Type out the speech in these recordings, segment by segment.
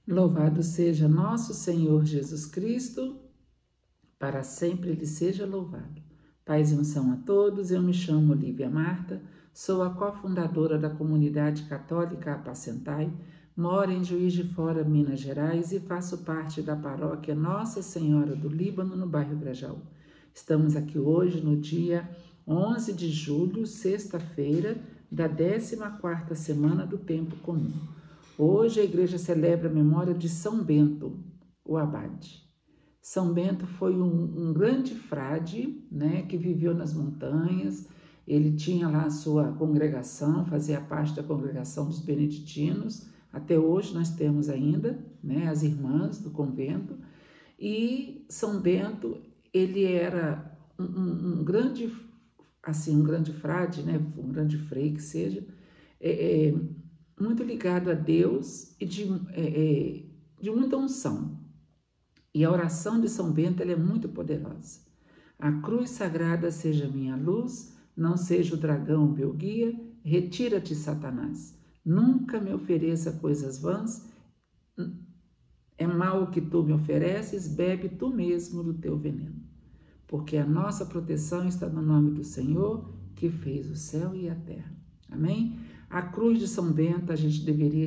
Louvado seja nosso Senhor Jesus Cristo, para sempre Ele seja louvado. Paz e unção a todos, eu me chamo Olívia Marta, sou a cofundadora da Comunidade Católica Apacentai, moro em Juiz de Fora, Minas Gerais e faço parte da paróquia Nossa Senhora do Líbano, no bairro Grajaú. Estamos aqui hoje no dia 11 de julho, sexta-feira, da 14ª semana do Tempo Comum. Hoje a igreja celebra a memória de São Bento, o abade. São Bento foi um grande frade, né, que viveu nas montanhas. Ele tinha lá a sua congregação, fazia parte da congregação dos beneditinos. Até hoje nós temos ainda, né, as irmãs do convento. E São Bento, ele era um grande, assim, um grande frade, né, um grande frei que seja, muito ligado a Deus e de muita unção. E a oração de São Bento ela é muito poderosa. A cruz sagrada seja minha luz, não seja o dragão meu guia, retira-te, Satanás. Nunca me ofereça coisas vãs, é mal o que tu me ofereces, bebe tu mesmo do teu veneno. Porque a nossa proteção está no nome do Senhor, que fez o céu e a terra. Amém? A cruz de São Bento, a gente deveria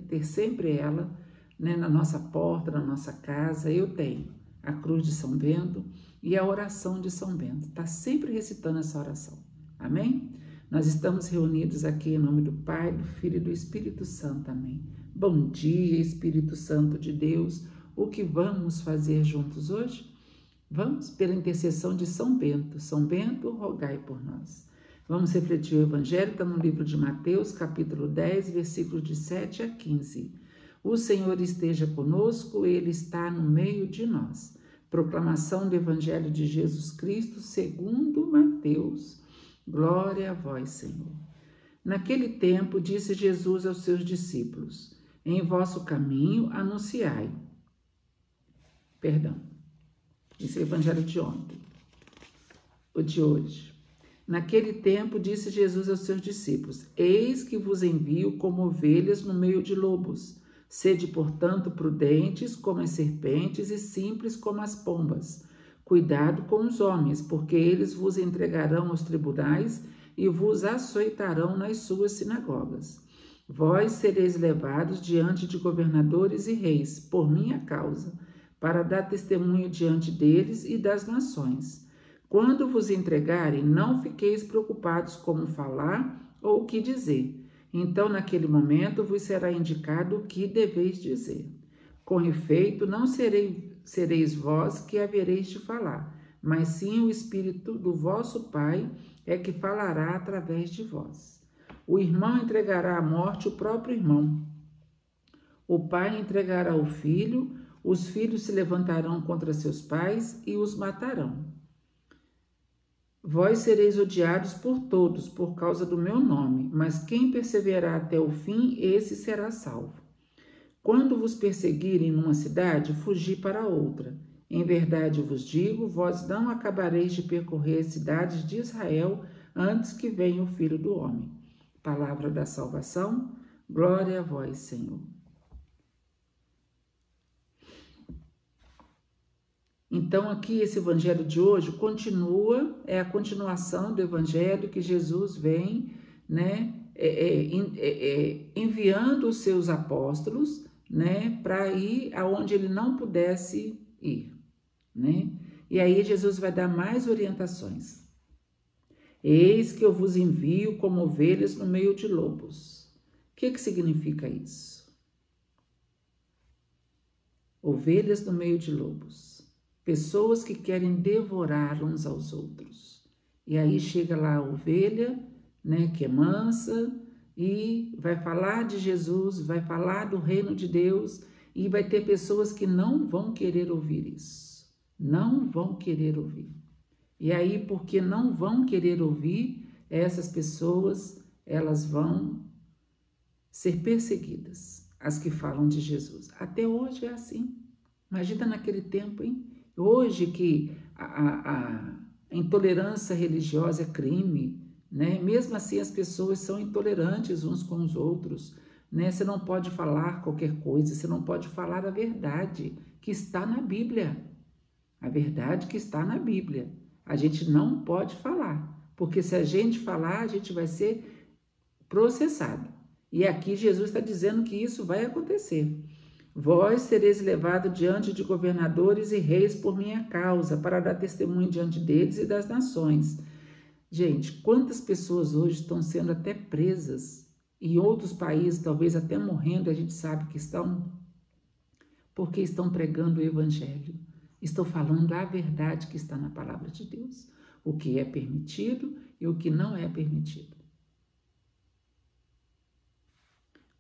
ter sempre ela, né, na nossa porta, na nossa casa. Eu tenho a cruz de São Bento e a oração de São Bento. Está sempre recitando essa oração. Amém? Nós estamos reunidos aqui em nome do Pai, do Filho e do Espírito Santo. Amém? Bom dia, Espírito Santo de Deus. O que vamos fazer juntos hoje? Vamos pela intercessão de São Bento. São Bento, rogai por nós. Vamos refletir o Evangelho, está no livro de Mateus, capítulo 10, versículos de 7 a 15. O Senhor esteja conosco, Ele está no meio de nós. Proclamação do Evangelho de Jesus Cristo, segundo Mateus. Glória a vós, Senhor. Naquele tempo, disse Jesus aos seus discípulos, em vosso caminho anunciai. Esse é o Evangelho de ontem, o de hoje. Naquele tempo, disse Jesus aos seus discípulos, eis que vos envio como ovelhas no meio de lobos. Sede, portanto, prudentes como as serpentes e simples como as pombas. Cuidado com os homens, porque eles vos entregarão aos tribunais e vos açoitarão nas suas sinagogas. Vós sereis levados diante de governadores e reis, por minha causa, para dar testemunho diante deles e das nações. Quando vos entregarem, não fiqueis preocupados como falar ou o que dizer. Então, naquele momento, vos será indicado o que deveis dizer. Com efeito, não sereis vós que havereis de falar, mas sim o Espírito do vosso Pai é que falará através de vós. O irmão entregará à morte o próprio irmão. O pai entregará o filho, os filhos se levantarão contra seus pais e os matarão. Vós sereis odiados por todos por causa do meu nome, mas quem perseverar até o fim, esse será salvo. Quando vos perseguirem numa cidade, fugi para outra. Em verdade vos digo, vós não acabareis de percorrer as cidades de Israel antes que venha o Filho do Homem. Palavra da salvação, glória a vós, Senhor. Então, aqui esse evangelho de hoje continua, é a continuação do evangelho que Jesus vem, né, enviando os seus apóstolos, né, para ir aonde ele não pudesse ir, né? E aí Jesus vai dar mais orientações. Eis que eu vos envio como ovelhas no meio de lobos. O que significa isso? Ovelhas no meio de lobos. Pessoas que querem devorar uns aos outros. E aí chega lá a ovelha, né, que é mansa, e vai falar de Jesus, vai falar do reino de Deus, e vai ter pessoas que não vão querer ouvir isso. Não vão querer ouvir. E aí, porque não vão querer ouvir, essas pessoas, elas vão ser perseguidas, as que falam de Jesus. Até hoje é assim. Imagina naquele tempo, hein? Hoje que a intolerância religiosa é crime, né? Mesmo assim as pessoas são intolerantes uns com os outros, né? Você não pode falar qualquer coisa, você não pode falar a verdade que está na Bíblia. A verdade que está na Bíblia. A gente não pode falar, porque se a gente falar, a gente vai ser processado. E aqui Jesus está dizendo que isso vai acontecer. Vós sereis levado diante de governadores e reis por minha causa, para dar testemunho diante deles e das nações. Gente, quantas pessoas hoje estão sendo até presas, em outros países, talvez até morrendo, a gente sabe que estão, porque estão pregando o evangelho, estão falando a verdade que está na palavra de Deus, o que é permitido e o que não é permitido.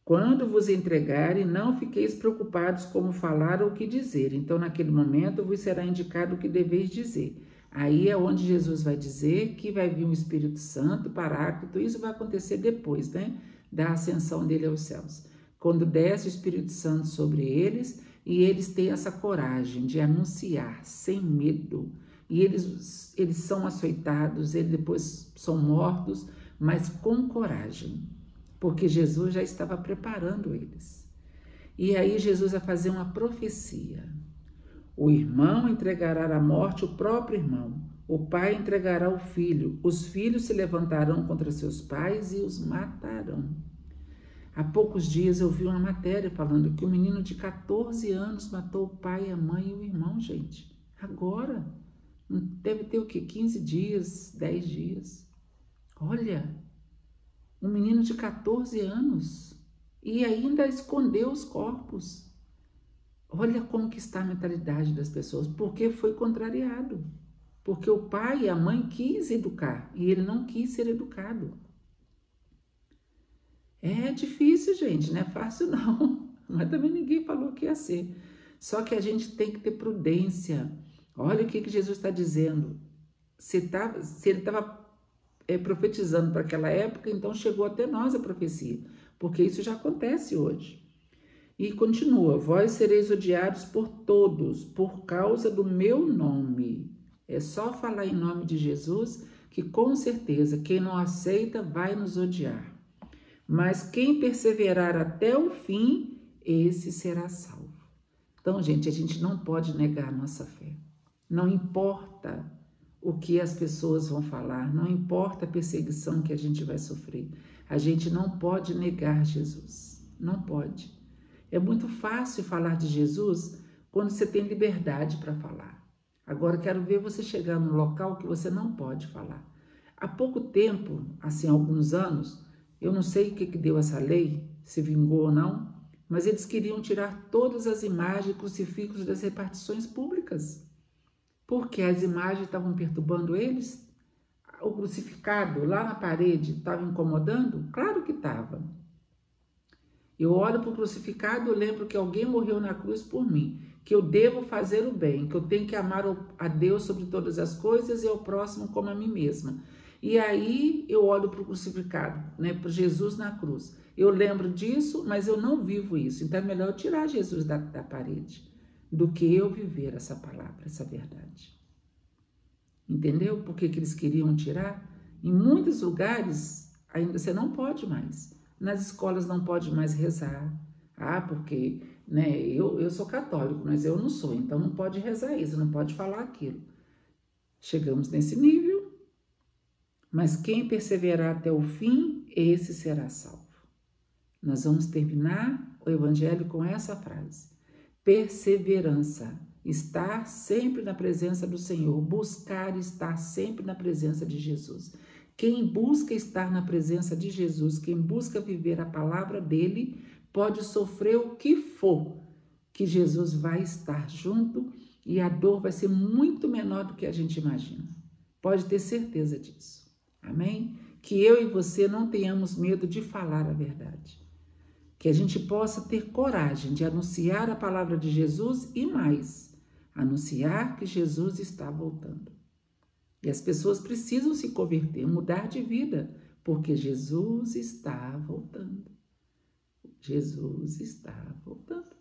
Quando vos entregarem, não fiqueis preocupados como falar ou o que dizer. Então, naquele momento, vos será indicado o que deveis dizer. Aí é onde Jesus vai dizer que vai vir um Espírito Santo, Paráclito, isso vai acontecer depois, né? Da ascensão dele aos céus. Quando desce o Espírito Santo sobre eles, e eles têm essa coragem de anunciar sem medo. E eles são açoitados, eles depois são mortos, mas com coragem. Porque Jesus já estava preparando eles. E aí Jesus vai fazer uma profecia. O irmão entregará à morte o próprio irmão. O pai entregará o filho. Os filhos se levantarão contra seus pais e os matarão. Há poucos dias eu vi uma matéria falando que um menino de 14 anos matou o pai, a mãe e o irmão, gente. Agora. Deve ter o quê? 15 dias, 10 dias. Olha... Um menino de 14 anos e ainda escondeu os corpos. Olha como que está a mentalidade das pessoas, porque foi contrariado. Porque o pai e a mãe quis educar e ele não quis ser educado. É difícil, gente, não é fácil não, mas também ninguém falou que ia ser. Só que a gente tem que ter prudência. Olha o que Jesus está dizendo. Se ele estava profetizando para aquela época, então chegou até nós a profecia, porque isso já acontece hoje. E continua, vós sereis odiados por todos, por causa do meu nome. É só falar em nome de Jesus, que com certeza quem não aceita vai nos odiar. Mas quem perseverar até o fim, esse será salvo. Então, gente, a gente não pode negar a nossa fé. Não importa o que as pessoas vão falar, não importa a perseguição que a gente vai sofrer, a gente não pode negar Jesus, não pode. É muito fácil falar de Jesus quando você tem liberdade para falar. Agora, quero ver você chegar num local que você não pode falar. Há pouco tempo, assim, alguns anos, eu não sei o que deu essa lei, se vingou ou não, mas eles queriam tirar todas as imagens e crucifixos das repartições públicas. Porque as imagens estavam perturbando eles? O crucificado lá na parede estava incomodando? Claro que estava. Eu olho para o crucificado e lembro que alguém morreu na cruz por mim, que eu devo fazer o bem, que eu tenho que amar a Deus sobre todas as coisas e ao próximo como a mim mesma. E aí eu olho para o crucificado, né, para Jesus na cruz. Eu lembro disso, mas eu não vivo isso. Então é melhor eu tirar Jesus da parede do que eu viver essa palavra, essa verdade. Entendeu? Por que eles queriam tirar? Em muitos lugares ainda você não pode mais. Nas escolas não pode mais rezar. Porque né, eu sou católico, mas eu não sou, então não pode rezar isso, não pode falar aquilo. Chegamos nesse nível, mas quem perseverar até o fim, esse será salvo. Nós vamos terminar o evangelho com essa frase. Perseverança, estar sempre na presença do Senhor, buscar estar sempre na presença de Jesus. Quem busca estar na presença de Jesus, quem busca viver a palavra dele, pode sofrer o que for, que Jesus vai estar junto e a dor vai ser muito menor do que a gente imagina. Pode ter certeza disso. Amém? Que eu e você não tenhamos medo de falar a verdade. Que a gente possa ter coragem de anunciar a palavra de Jesus e mais, anunciar que Jesus está voltando. E as pessoas precisam se converter, mudar de vida, porque Jesus está voltando. Jesus está voltando.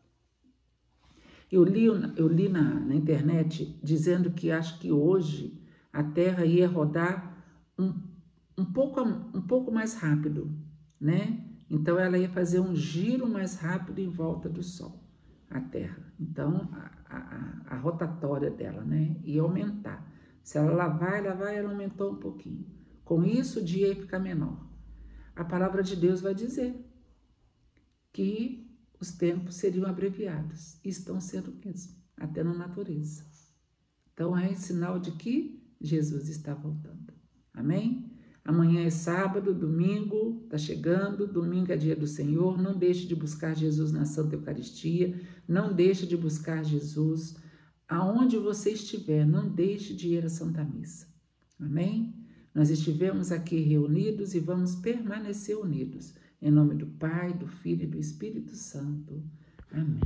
Eu li na internet dizendo que acho que hoje a Terra ia rodar um pouco mais rápido, né? Então, ela ia fazer um giro mais rápido em volta do Sol, a Terra. Então, a rotatória dela, né, ia aumentar. Se ela vai, ela aumentou um pouquinho. Com isso, o dia ia ficar menor. A palavra de Deus vai dizer que os tempos seriam abreviados. E estão sendo mesmo, até na natureza. Então, é sinal de que Jesus está voltando. Amém? Amanhã é sábado, domingo está chegando, domingo é dia do Senhor. Não deixe de buscar Jesus na Santa Eucaristia. Não deixe de buscar Jesus aonde você estiver. Não deixe de ir à Santa Missa. Amém? Nós estivemos aqui reunidos e vamos permanecer unidos. Em nome do Pai, do Filho e do Espírito Santo. Amém.